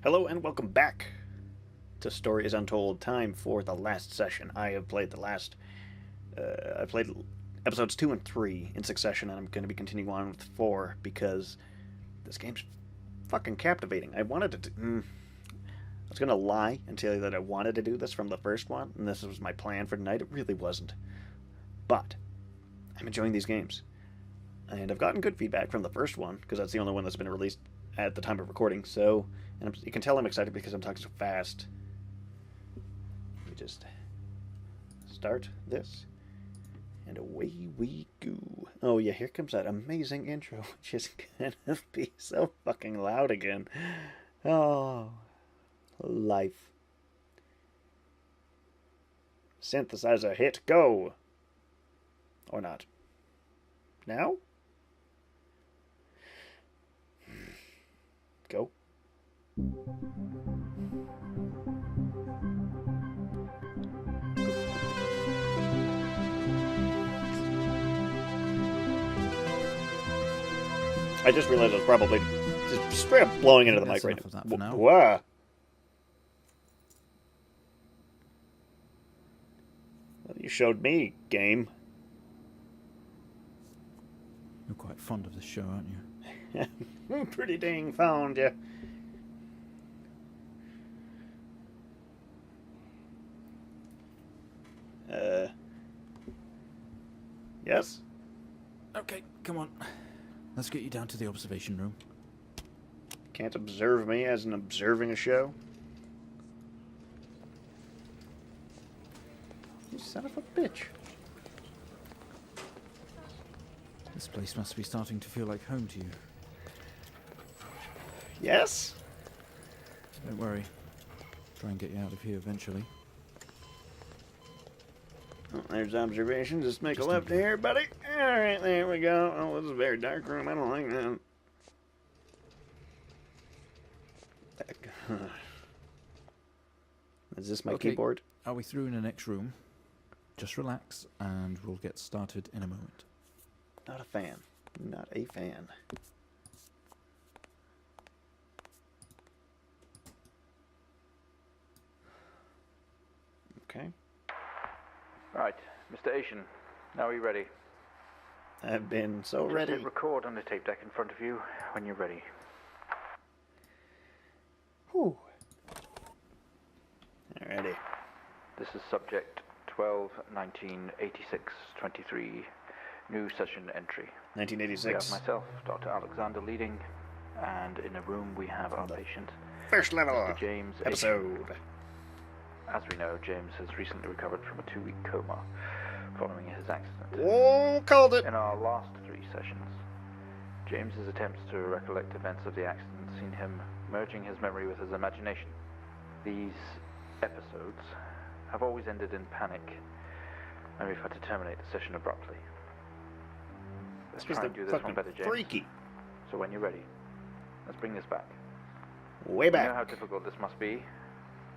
Hello and welcome back to Story is Untold. Time for the last session. I have played I played episodes 2 and 3 in succession, and I'm going to be continuing on with 4 because this game's fucking captivating. I was going to lie and tell you that I wanted to do this from the first one, and this was my plan for tonight. It really wasn't. But I'm enjoying these games. And I've gotten good feedback from the first one, because that's the only one that's been released at the time of recording, so... And you can tell I'm excited because I'm talking so fast. We just start this, and away we go. Oh yeah, here comes that amazing intro, which is gonna be so fucking loud again. Oh, life. Synthesizer hit, go! Or not. Now? Go. I just realized I was probably just straight up blowing into the mic right now. Wow. Well, you showed me, game. You're quite fond of this show, aren't you? Pretty dang fond, yeah. Yes? Okay, come on. Let's get you down to the observation room. Can't observe me as in observing a show? You son of a bitch. This place must be starting to feel like home to you. Yes? Don't worry. Try and get you out of here eventually. Oh, there's observation. Just make a left here, buddy. Alright, there we go. Oh, this is a very dark room. I don't like that. Is this my keyboard? Are we through in the next room? Just relax, and we'll get started in a moment. Not a fan. Not a fan. Okay. Right, Mr. Asian, now are you ready? I've been so Just ready. hit record on the tape deck in front of you when you're ready. Whew. Alrighty. This is subject 12-19-86-23, new session entry. 1986. We have myself, Dr. Alexander, leading, and in a room we have our patient, First level Mr. James episode. Asian. As we know, James has recently recovered from a 2-week coma following his accident. Oh, called it! In our last 3 sessions, James's attempts to recollect events of the accident seen him merging his memory with his imagination. These episodes have always ended in panic, and we've had to terminate the session abruptly. Let's try and do this one better, James. Freaky. So when you're ready, let's bring this back. Way back. I know how difficult this must be,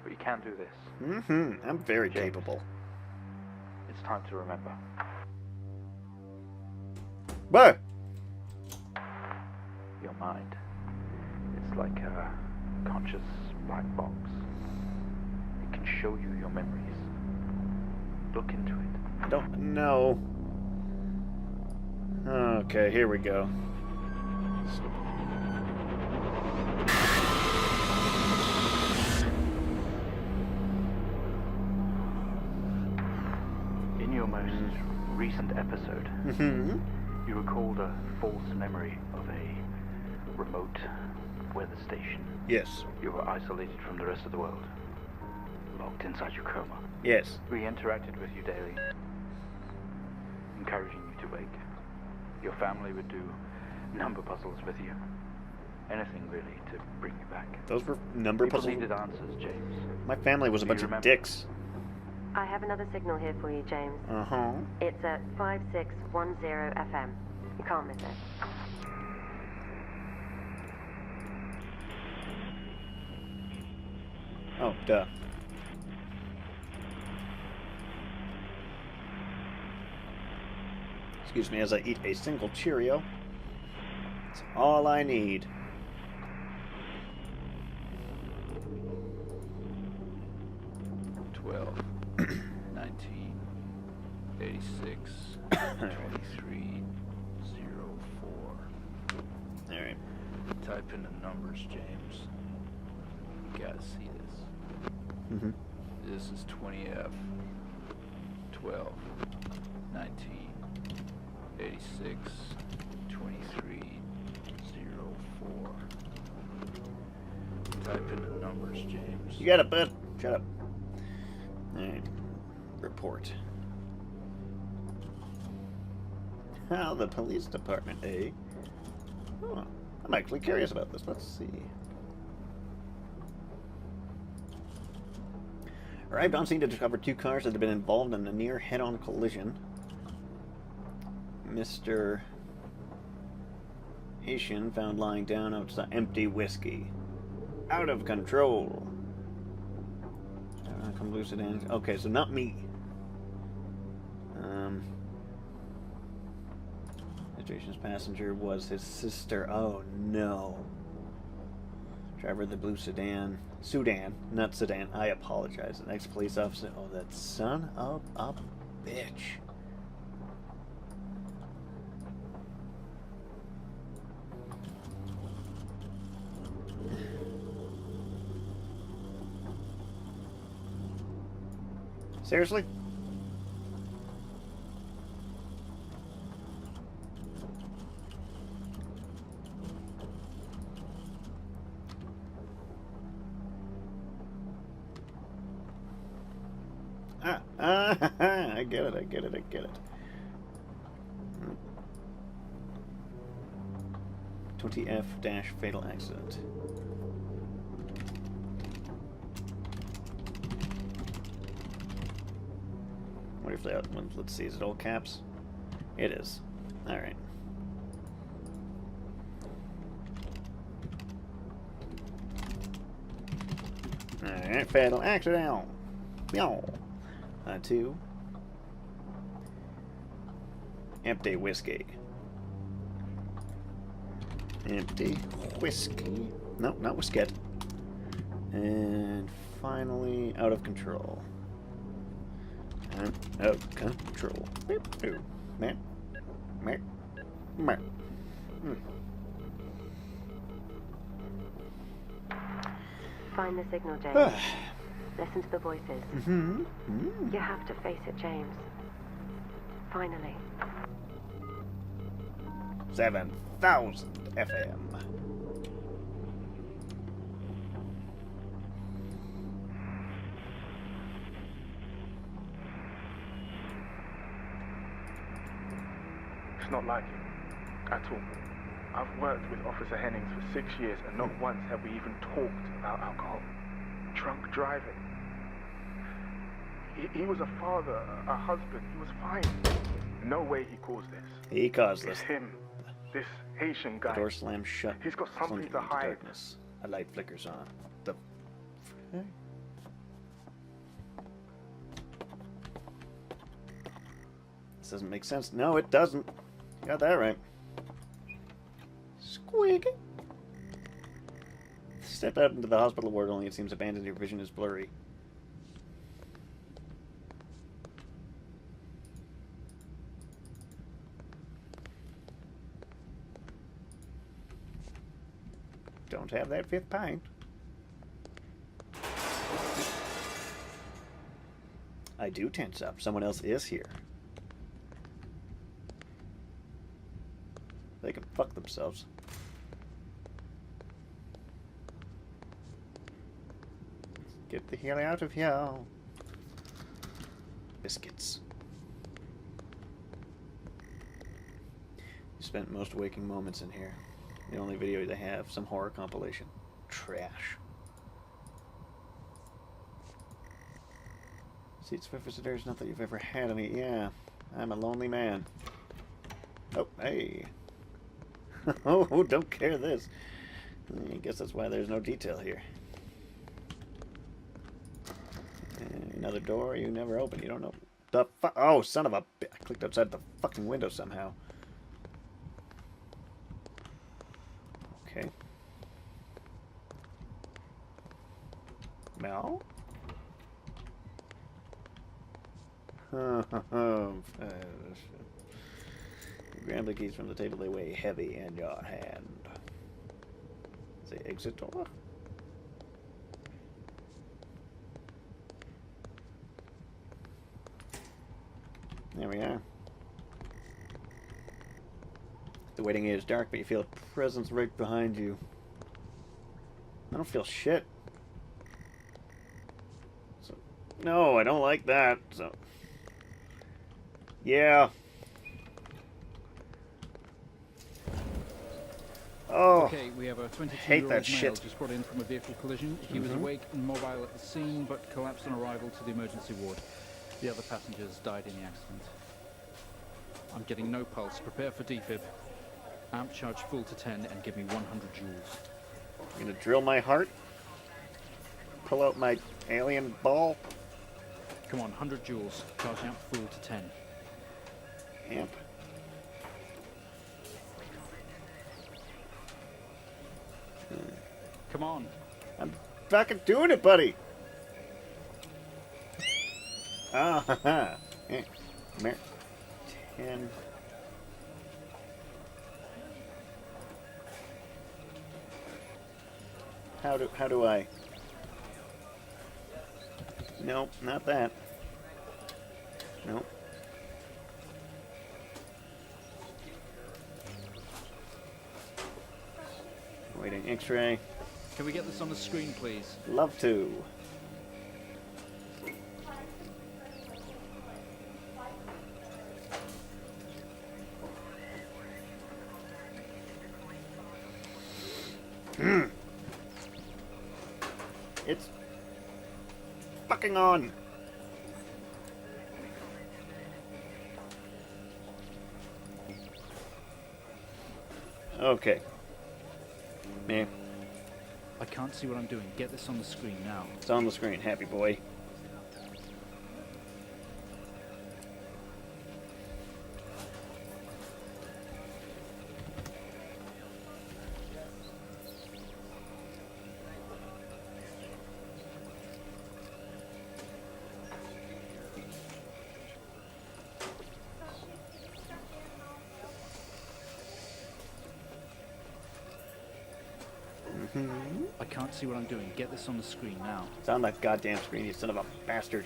but you can do this. I'm very James, capable. It's time to remember. What? Your mind. It's like a conscious black box. It can show you your memories. Look into it. I don't know. Okay, here we go. In your most recent episode, you recalled a false memory of a remote weather station. Yes. You were isolated from the rest of the world, locked inside your coma. Yes. We interacted with you daily, encouraging you to wake. Your family would do number puzzles with you. Anything really to bring you back. Those were number People puzzles? needed answers, James. My family was a bunch of dicks. I have another signal here for you, James. Uh-huh. It's at 5610 FM. You can't miss it. Oh, duh. Excuse me as I eat a single Cheerio. That's all I need. 12, 19, 86, 23, 04. Alright. Type in the numbers, James. You gotta see this. Mm-hmm. This is 20F, 12, 19, 86, 23, 04. Type in the numbers, James. You got it, bud. Shut up. Alright. Report. How the police department, eh? Oh, I'm actually curious about this. Let's see. Arrived on scene to discover two cars that had been involved in a near head-on collision. Mr. Haitian found lying down outside empty whiskey. Out of control. Come lucid in. Okay, so not me. Situation's passenger was his sister. Oh no. Driver of the blue sedan. Sudan, not sedan. I apologize. An ex-police officer. Oh, that son of a bitch. Seriously? I get it, I get it, I get it. 20F-fatal accident. What if that one? Let's see, is it all caps? It is. Alright. Alright, fatal accident. Yo. 2. Empty whiskey. Empty whiskey. No, not whiskey. And finally, out of control. And out of control. Man. Find the signal, James. Listen to the voices. You have to face it, James. Finally. 7,000 FM. It's not like him at all. I've worked with Officer Hennings for 6 years, and not once have we even talked about alcohol. Drunk driving. He was a father, a husband. He was fine. No way he caused this. He caused this. It's him. This Haitian guy. The door slams shut. He's got something plunging to into hide. darkness. A light flickers on. The. This doesn't make sense. No, it doesn't. You got that right. Squeaky. Step out into the hospital ward, only it seems abandoned. Your vision is blurry. Don't have that fifth pint. I do tense up. Someone else is here. They can fuck themselves. Get the hell out of here. Biscuits. You spent most waking moments in here. The only video they have, some horror compilation. Trash. Seats for visitors, not that you've ever had any. Yeah, I'm a lonely man. Oh, hey. Oh, don't care this. I guess that's why there's no detail here. Another door you never open. You don't know. The fuck? Oh, son of a bitch. I clicked outside the fucking window somehow. Okay. Mel? Grab the keys from the table. They weigh heavy in your hand. Say exit door. There we are. The waiting area is dark, but you feel a presence right behind you. I don't feel shit. So, no, I don't like that. So, yeah. Oh, Okay, we have a hate 22-year-old that male shit. just brought in from a vehicle collision. He was awake and mobile at the scene, but collapsed on arrival to the emergency ward. The other passengers died in the accident. I'm getting no pulse. Prepare for defib. Amp charge full to 10 and give me 100 joules. I'm gonna drill my heart. Pull out my alien ball. Come on, 100 joules. Charge amp full to 10. Amp. Come on. I'm fucking doing it, buddy. Ah, ha, ha. Eh, come here. 10. How do I? Nope, not that. Nope. Waiting X-ray. Can we get this on the screen, please? Love to. It's fucking on. Okay. Me. I can't see what I'm doing. Get this on the screen now. It's on the screen, happy boy. I can't see what I'm doing. Get this on the screen now. It's on that goddamn screen, you son of a bastard.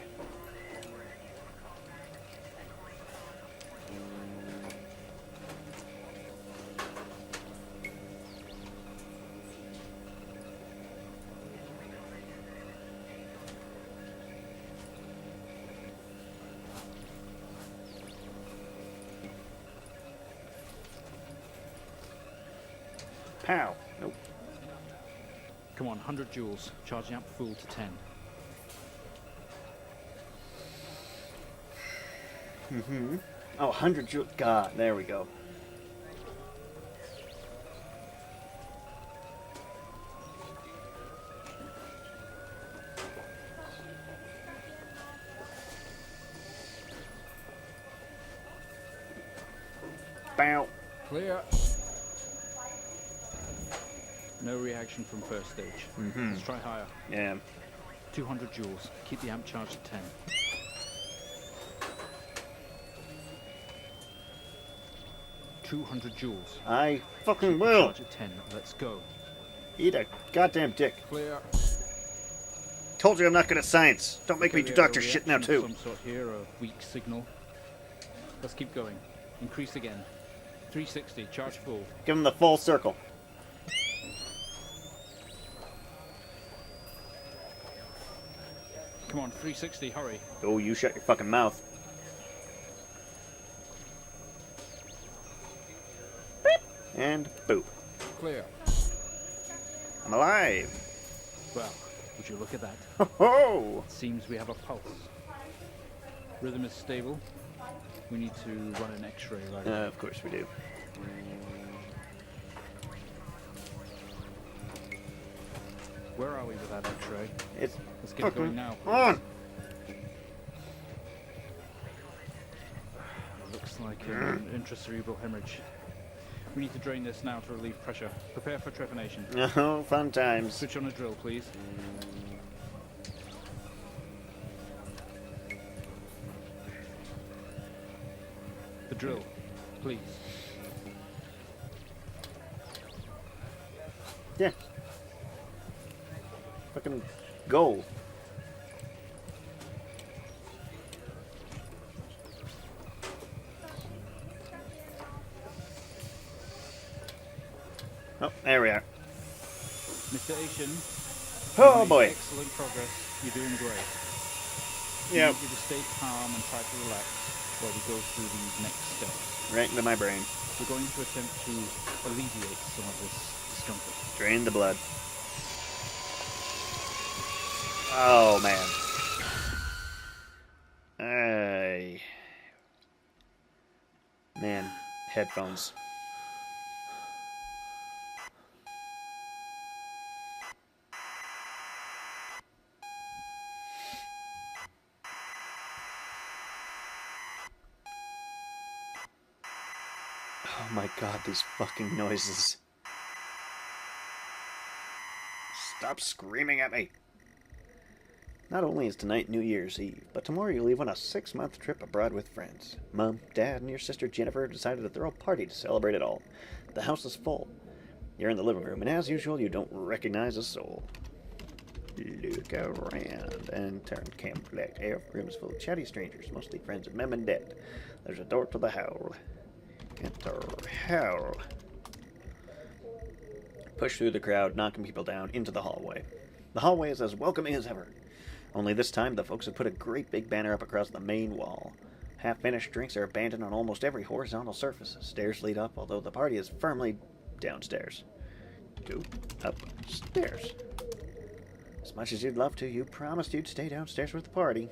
Pow. Nope. Come on, 100 joules. Charging up full to 10. Oh, 100 joules. God, there we go. Bow. Clear. No reaction from first stage. Let's try higher. Yeah. 200 joules. Keep the amp charged at 10. $200 joules. I fucking will. Charge at 10. Let's go. Eat a goddamn dick. Clear. Told you I'm not good at science. Don't make me do doctor shit now, too. Some sort here, a weak signal. Let's keep going. Increase again. 360. Charge full. Give him the full circle. Come on, 360. Hurry. Oh, you shut your fucking mouth. Beep. And boop. Clear. I'm alive. Well, would you look at that? Ho ho! Seems we have a pulse. Rhythm is stable. We need to run an X-ray right away. Of course we do. Where are we with that X-ray? It's Let's get it going now. on. Looks like an intracerebral hemorrhage. We need to drain this now to relieve pressure. Prepare for trepanation. Oh, fun times. Switch on a drill, please. The drill, please. Yeah. Fucking goal. Oh, there we are. Mr. Asian. Oh you made boy. Excellent progress. You're doing great. Yeah. I need you to stay calm and try to relax while we go through these next steps. Right into my brain. We're going to attempt to alleviate some of this discomfort. Drain the blood. Oh man. Man, headphones. Oh my god, these fucking noises. Stop screaming at me! Not only is tonight New Year's Eve, but tomorrow you leave on a 6-month trip abroad with friends. Mom, Dad, and your sister Jennifer have decided to throw a party to celebrate it all. The house is full. You're in the living room, and as usual, you don't recognize a soul. Look around and turn camp black. Air room is full of chatty strangers, mostly friends of Mem and Dad. There's a door to the howl. Enter howl. Push through the crowd, knocking people down into the hallway. The hallway is as welcoming as ever. Only this time, the folks have put a great big banner up across the main wall. Half-finished drinks are abandoned on almost every horizontal surface. Stairs lead up, although the party is firmly downstairs. Go upstairs. As much as you'd love to, you promised you'd stay downstairs with the party.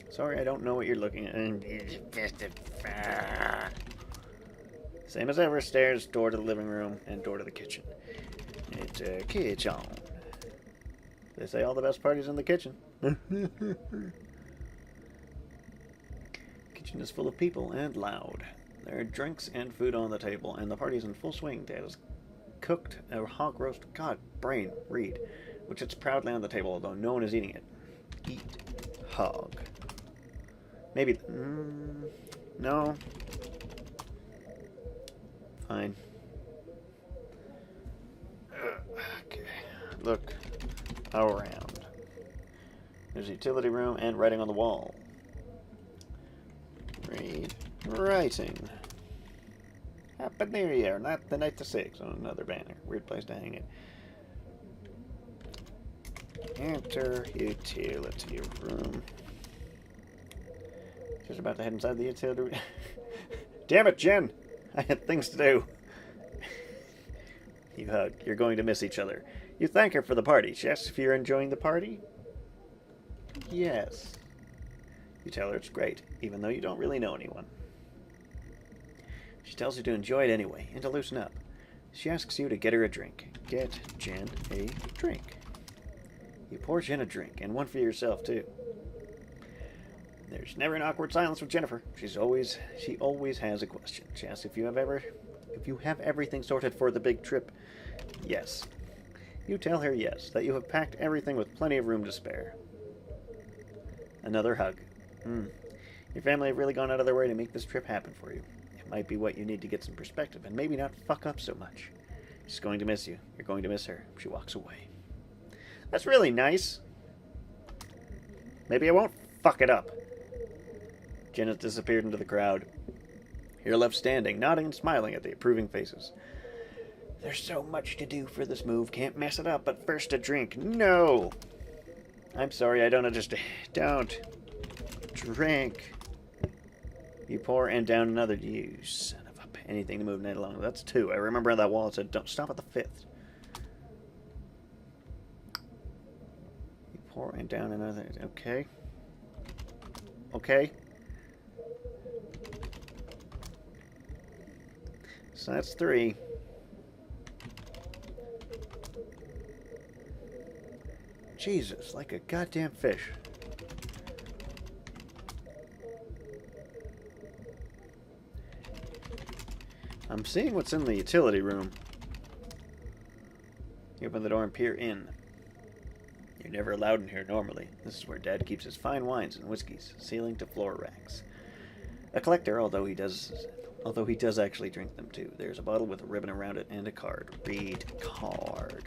Sorry, I don't know what you're looking at. Same as ever, stairs, door to the living room, and door to the kitchen. It's a kitchen. They say all the best parties in the kitchen. Kitchen is full of people and loud. There are drinks and food on the table, and the party's in full swing. Dad has cooked a hog roast, read, which sits proudly on the table, although no one is eating it. Eat hog. Maybe, no. Fine. Okay, look around. There's a utility room and writing on the wall. Read writing. Happy New Year, not the night to 6 on another banner. Weird place to hang it. Enter utility room. Just about to head inside the utility room. Damn it, Jen! I had things to do. You hug. You're going to miss each other. You thank her for the party. She asks if you're enjoying the party. Yes. You tell her it's great, even though you don't really know anyone. She tells you to enjoy it anyway, and to loosen up. She asks you to get her a drink. Get Jen a drink. You pour Jen a drink, and one for yourself, too. There's never an awkward silence with Jennifer. She always has a question. She asks if you have everything sorted for the big trip. Yes. You tell her yes, that you have packed everything with plenty of room to spare. Another hug. Your family have really gone out of their way to make this trip happen for you. It might be what you need to get some perspective and maybe not fuck up so much. She's going to miss you. You're going to miss her. She walks away. That's really nice. Maybe I won't fuck it up. Jen has disappeared into the crowd. You're left standing, nodding and smiling at the approving faces. There's so much to do for this move. Can't mess it up, but first a drink. No! I'm sorry, I don't understand. Don't. Drink. You pour and down another. You son of a... Anything to move Nate along. That's 2. I remember on that wall it said, don't stop at the 5th. You pour and down another. Okay. Okay. So that's 3. Jesus, like a goddamn fish. I'm seeing what's in the utility room. You open the door and peer in. You're never allowed in here normally. This is where Dad keeps his fine wines and whiskeys, ceiling to floor racks. A collector, although he does actually drink them too. There's a bottle with a ribbon around it and a card. Read card.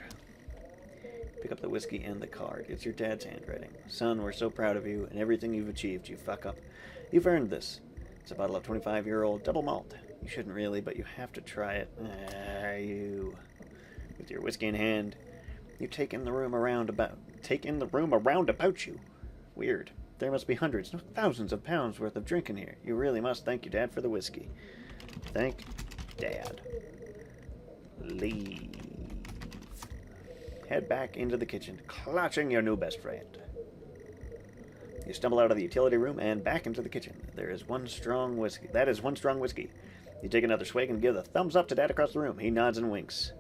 Pick up the whiskey and the card. It's your dad's handwriting. Son, we're so proud of you and everything you've achieved, you fuck up. You've earned this. It's a bottle of 25-year-old double malt. You shouldn't really, but you have to try it. You. With your whiskey in hand, you take in the room around about you. Weird. There must be hundreds, no thousands of pounds worth of drink in here. You really must thank your dad for the whiskey. Thank Dad. Leave. Head back into the kitchen, clutching your new best friend. You stumble out of the utility room and back into the kitchen. That is one strong whiskey. You take another swig and give the thumbs up to Dad across the room. He nods and winks.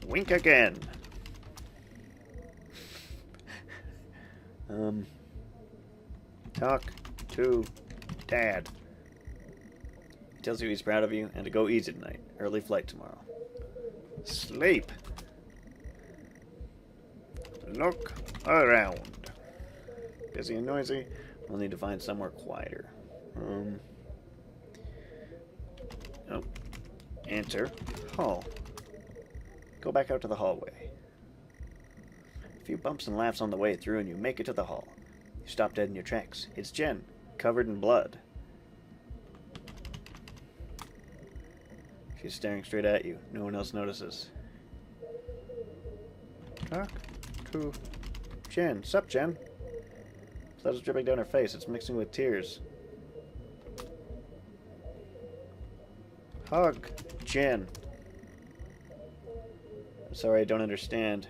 Wink again. Talk to Dad. He tells you he's proud of you and to go easy tonight. Early flight tomorrow. Sleep. Look around. Busy and noisy. We'll need to find somewhere quieter. Enter hall. Go back out to the hallway. A few bumps and laughs on the way through and you make it to the hall. You stop dead in your tracks. It's Jen, covered in blood. She's staring straight at you. No one else notices. Talk to Jen. Sup, Jen? Blood is dripping down her face. It's mixing with tears. Hug Jen. Sorry, I don't understand.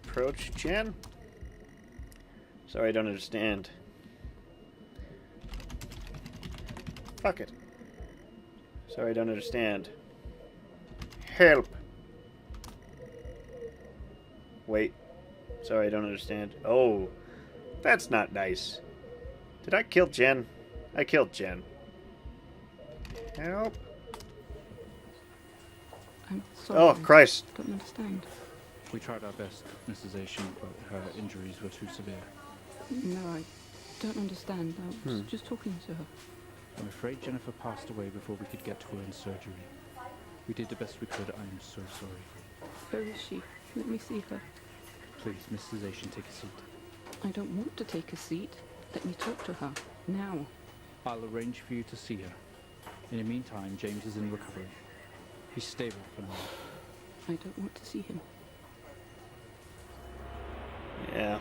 Approach Jen? Sorry, I don't understand. Fuck it. Sorry, I don't understand. Help! Wait. Sorry, I don't understand. Oh, that's not nice. Did I kill Jen? I killed Jen. Help! I'm sorry. Oh, Christ. I don't understand. We tried our best, Mrs. Asian, but her injuries were too severe. No, I don't understand. I was just talking to her. I'm afraid Jennifer passed away before we could get to her in surgery. We did the best we could. I'm so sorry. Where is she? Let me see her. Please, Mrs. Asian, take a seat. I don't want to take a seat. Let me talk to her. Now. I'll arrange for you to see her. In the meantime, James is in recovery. He's stable for now. I don't want to see him. Yeah.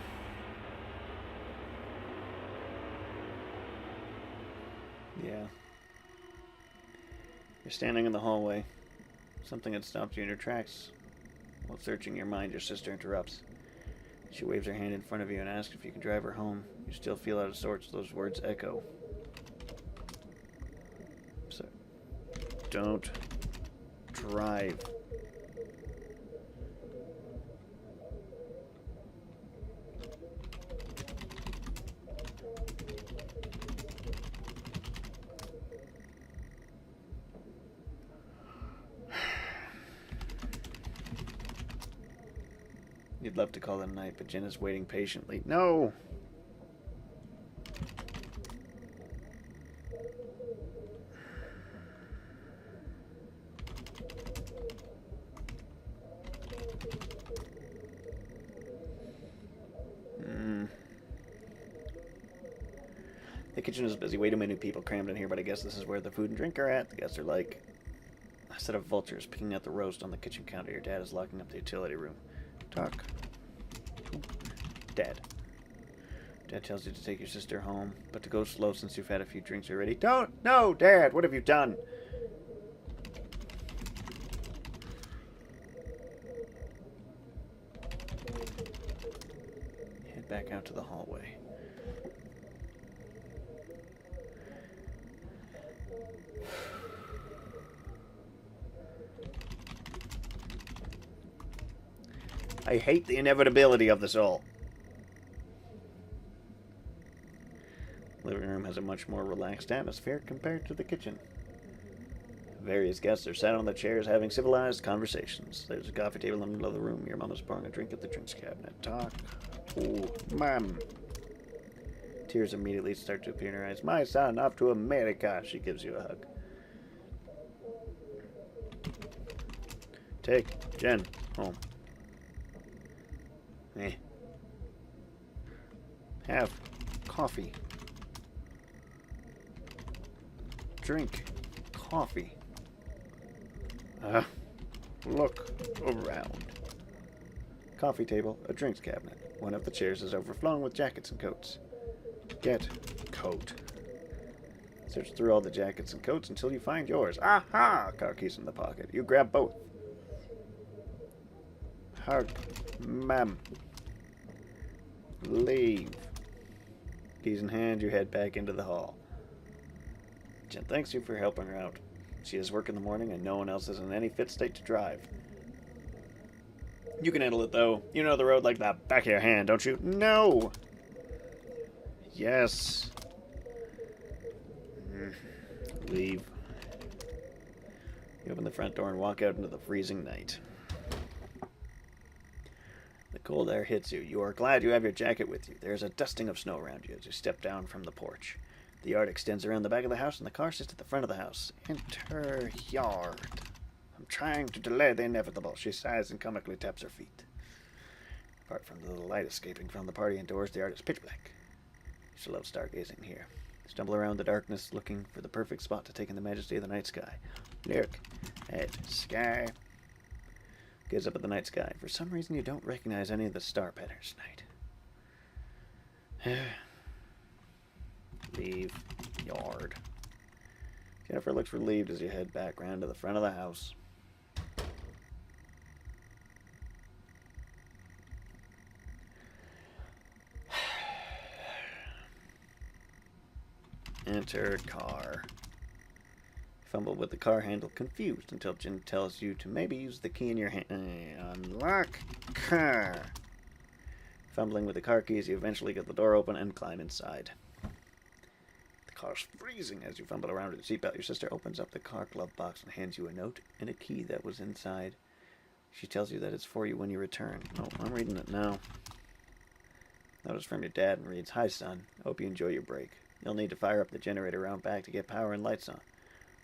Yeah. You're standing in the hallway. Something had stopped you in your tracks. While searching your mind, your sister interrupts. She waves her hand in front of you and asks if you can drive her home. You still feel out of sorts. Those words echo. So, don't drive. You'd love to call it a night, but Jen is waiting patiently. No! The kitchen is busy. Way too many people crammed in here, but I guess this is where the food and drink are at. The guests are like a set of vultures picking out the roast on the kitchen counter. Your dad is locking up the utility room. Talk. Dad. Dad tells you to take your sister home, but to go slow since you've had a few drinks already. Don't! No, Dad! What have you done? Head back out to the hallway. I hate the inevitability of this all. Living room has a much more relaxed atmosphere compared to the kitchen. Various guests are sat on the chairs having civilized conversations. There's a coffee table in the middle of the room. Your mom is pouring a drink at the drinks cabinet. Talk. Oh, Mom. Tears immediately start to appear in her eyes. My son, off to America. She gives you a hug. Take Jen home. Have coffee. Drink coffee. Look around. Coffee table, a drinks cabinet. One of the chairs is overflowing with jackets and coats. Get coat. Search through all the jackets and coats until you find yours. Aha! Car keys in the pocket. You grab both. Hug. Ma'am. Leave. Keys in hand, you head back into the hall. Jen thanks you for helping her out. She has work in the morning and no one else is in any fit state to drive. You can handle it, though. You know the road like the back of your hand, don't you? No! Yes. Leave. You open the front door and walk out into the freezing night. The cold air hits you. You are glad you have your jacket with you. There is a dusting of snow around you as you step down from the porch. The yard extends around the back of the house, and the car sits at the front of the house. Enter yard. I'm trying to delay the inevitable, she sighs and comically taps her feet. Apart from the little light escaping from the party indoors, the yard is pitch black. You still love stargazing here. You stumble around the darkness, looking for the perfect spot to take in the majesty of the night sky. Look at sky. Gaze up at the night sky. For some reason, you don't recognize any of the star patterns tonight. Leave yard. Jennifer looks relieved as you head back round to the front of the house. Enter car. Fumble with the car handle, confused, until Jen tells you to maybe use the key in your hand. Unlock car. Fumbling with the car keys, you eventually get the door open and climb inside. The car's freezing as you fumble around with your seatbelt. Your sister opens up the car glove box and hands you a note and a key that was inside. She tells you that it's for you when you return. Oh, I'm reading it now. Note is from your dad and reads, Hi, son. Hope you enjoy your break. You'll need to fire up the generator around back to get power and lights on.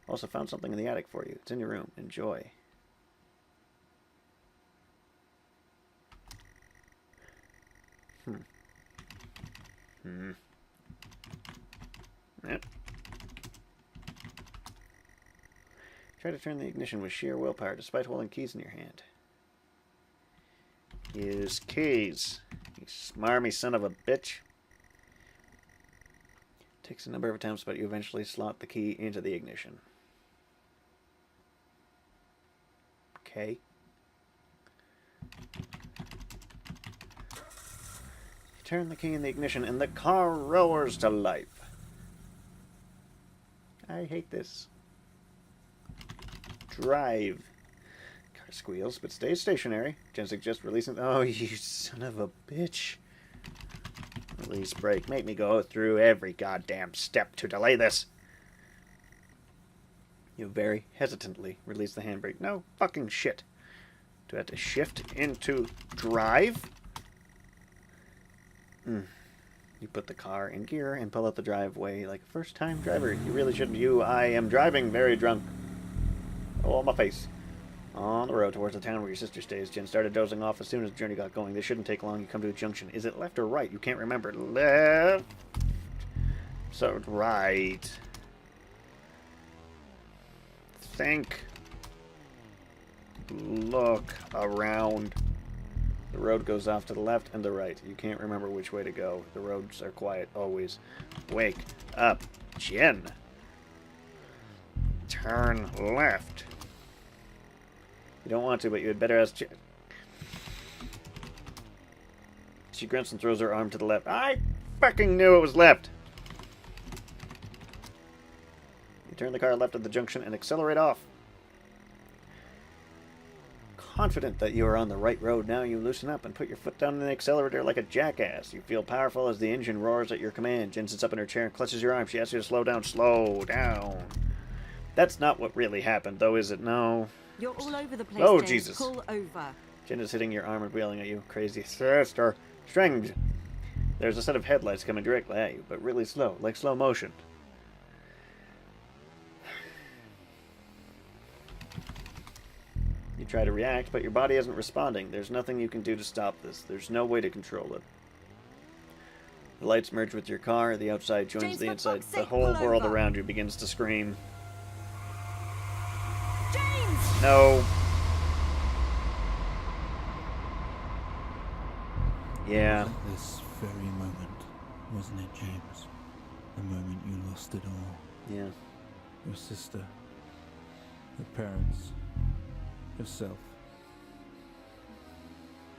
Also found something in the attic for you. It's in your room. Enjoy. Yep. Try to turn the ignition with sheer willpower despite holding keys in your hand. Use keys. You smarmy son of a bitch. Takes a number of attempts, but you eventually slot the key into the ignition. Okay. You turn the key in the ignition and the car roars to life. I hate this. Drive. Car squeals, but stays stationary. Jen suggests releasing... Oh, you son of a bitch. Release brake. Make me go through every goddamn step to delay this. You very hesitantly release the handbrake. No fucking shit. Do I have to shift into drive? You put the car in gear and pull out the driveway like a first-time driver. You really shouldn't. I am driving very drunk. Oh, my face. On the road towards the town where your sister stays, Jen started dozing off as soon as the journey got going. This shouldn't take long. You come to a junction. Is it left or right? You can't remember. Left. So right. Think. Look around. The road goes off to the left and the right. You can't remember which way to go. The roads are quiet always. Wake up, Jen. Turn left. You don't want to, but you had better ask Jen. She grunts and throws her arm to the left. I fucking knew it was left. You turn the car left at the junction and accelerate off. Confident that you are on the right road now, you loosen up and put your foot down in the accelerator like a jackass. You feel powerful as the engine roars at your command. Jen sits up in her chair and clutches your arm. She asks you to slow down. Slow down. That's not what really happened, though, is it? No. You're all over the place, Oh, James. Jesus. Pull over. Jen is hitting your arm and wailing at you. Crazy sister. Strange. There's a set of headlights coming directly at you, but really slow, like slow motion. You try to react, but your body isn't responding. There's nothing you can do to stop this. There's no way to control it. The lights merge with your car, the outside joins James, the for inside. fuck's The sake, whole pull world over. around you begins to scream. James! No. Yeah. At this very moment, wasn't it, James? The moment you lost it all. Yeah. Your sister, your parents, yourself.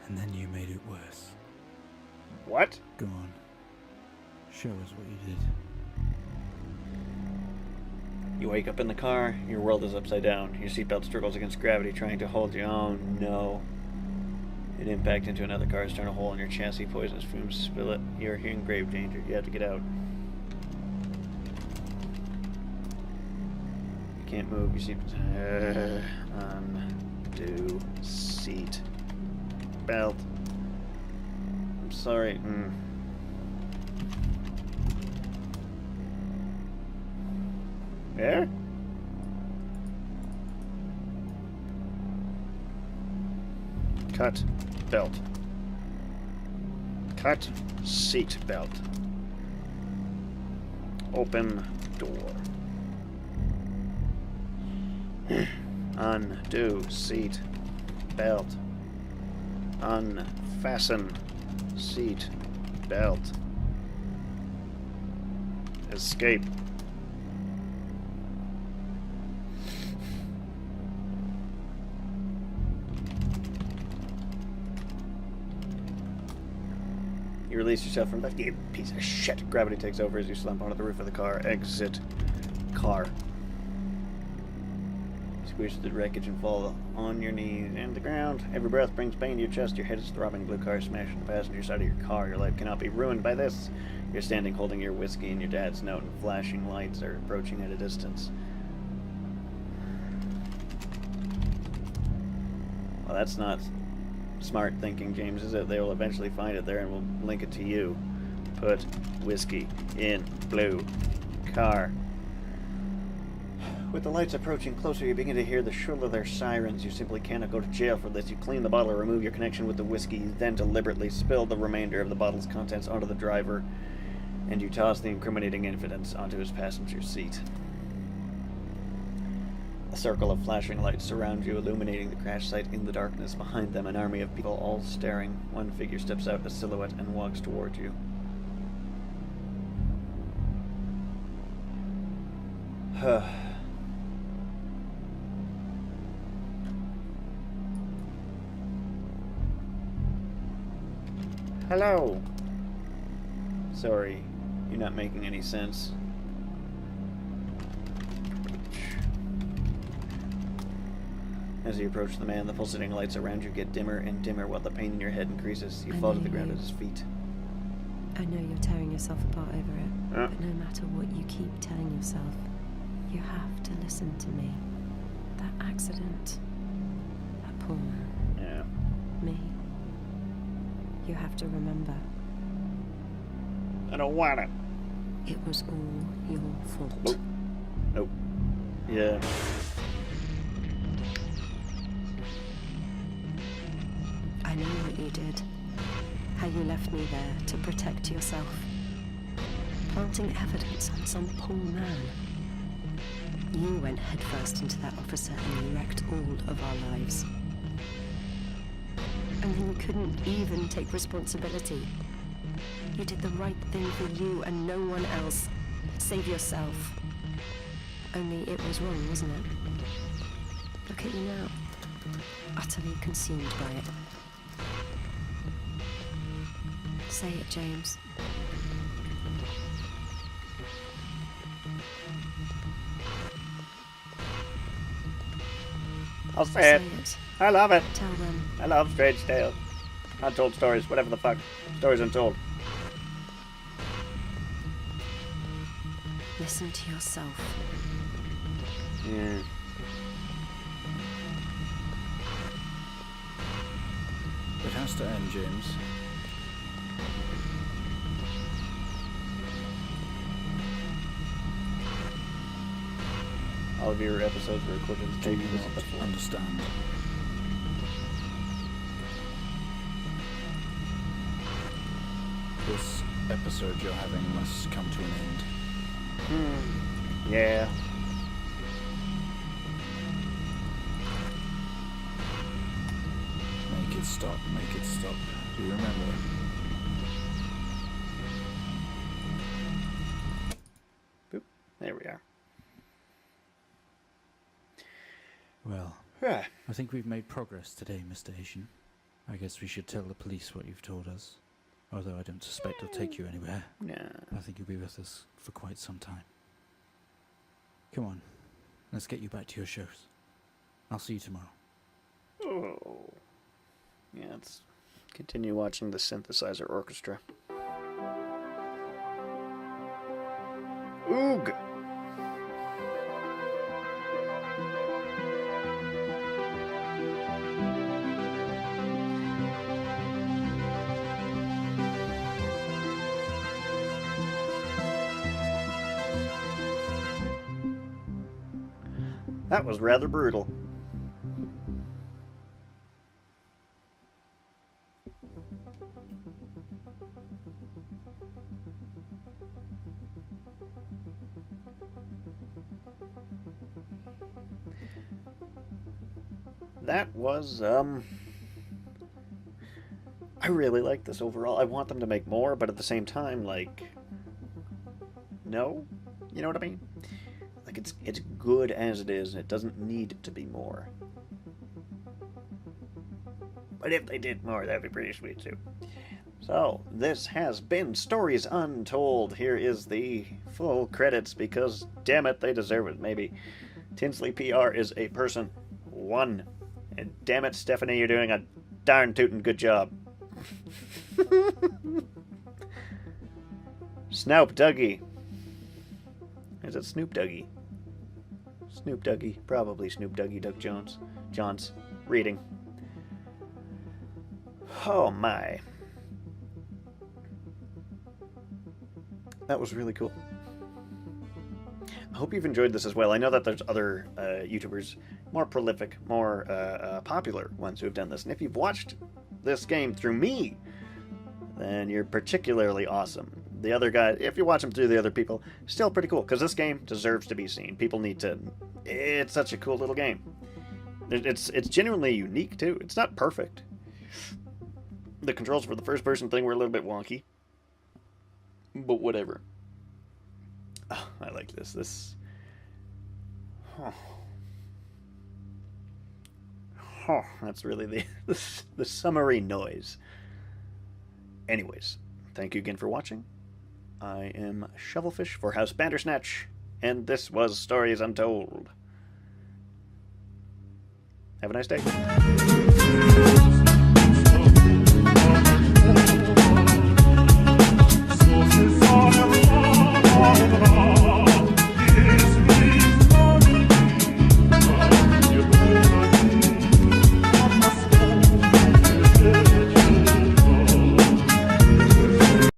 And then you made it worse. What? Go on. Show us what you did. You wake up in the car, your world is upside down. Your seatbelt struggles against gravity, trying to hold you. Oh no. An impact into another car has torn a hole in your chassis, poisonous fumes spill it. You're in grave danger. You have to get out. You can't move, you see. Undo seat belt. I'm sorry. Yeah? Cut belt. Cut seat belt. Open door. Undo seat belt. Unfasten seat belt. Escape. You release yourself from that, you piece of shit. Gravity takes over as you slump onto the roof of the car. Exit car. Squish the wreckage and fall on your knees and the ground. Every breath brings pain to your chest. Your head is throbbing. Blue car smashed in the passenger side of your car. Your life cannot be ruined by this. You're standing holding your whiskey and your dad's note, and flashing lights are approaching at a distance. Well, that's not smart thinking, James, is it? They will eventually find it there and will link it to you. Put whiskey in blue car. With the lights approaching closer, you begin to hear the shrill of their sirens. You simply cannot go to jail for this. You clean the bottle, remove your connection with the whiskey, then deliberately spill the remainder of the bottle's contents onto the driver, and you toss the incriminating evidence onto his passenger seat. A circle of flashing lights surround you, illuminating the crash site. In the darkness behind them, an army of people all staring. One figure steps out, a silhouette, and walks toward you. Hello. Sorry, you're not making any sense. As you approach the man, the pulsating lights around you get dimmer and dimmer while the pain in your head increases. You fall to the ground at his feet. I know you're tearing yourself apart over it, Yeah. but no matter what you keep telling yourself, you have to listen to me. That accident, that poor man, Yeah. me. You have to remember, I don't want it. it was all your fault. Nope. Nope. Yeah. I know what you did. How you left me there to protect yourself. Planting evidence on some poor man. You went headfirst into that officer and you wrecked all of our lives. And then you couldn't even take responsibility. You did the right thing for you and no one else. Save yourself. Only it was wrong, wasn't it? Look at you now. Utterly consumed by it. Say it, James. I'll say it. I love it. Tell them. I love strange tales. Untold stories, whatever the fuck. Stories untold. Listen to yourself. Yeah. It has to end, James. All of your episodes were recorded as Do you taking this not before. understand? This episode you're having must come to an end. Yeah. Make it stop, make it stop. Do you remember? Boop. There we are. Well, Yeah. I think we've made progress today, Mr. Asian. I guess we should tell the police what you've told us. Although I don't suspect it'll take you anywhere. Yeah. I think you'll be with us for quite some time. Come on, let's get you back to your shows. I'll see you tomorrow. Oh. Yeah, let's continue watching the synthesizer orchestra. Oog! That was rather brutal. That was, I really like this overall. I want them to make more, but at the same time, like, no? You know what I mean? Like, it's good as it is, and it doesn't need to be more. But if they did more, that'd be pretty sweet, too. So, this has been Stories Untold. Here is the full credits, because, damn it, they deserve it, maybe. Tinsley PR is a person. 1. And damn it, Stephanie, you're doing a darn tootin' good job. Snoop Dougie. Is it Snoop Dougie? Snoop Dougie. Probably Snoop Dougie Duck Jones. Johns. Reading. Oh my. That was really cool. I hope you've enjoyed this as well. I know that there's other YouTubers, more prolific, more popular ones who have done this. And if you've watched this game through me, then you're particularly awesome. The other guys, if you watch them through the other people, still pretty cool. Because this game deserves to be seen. People need to... It's such a cool little game. It's genuinely unique, too. It's not perfect. The controls for the first-person thing were a little bit wonky. But whatever. Oh, I like this. That's really the summary noise. Anyways, thank you again for watching. I am Shovelfish for House Bandersnatch, and this was Stories Untold. Have a nice day.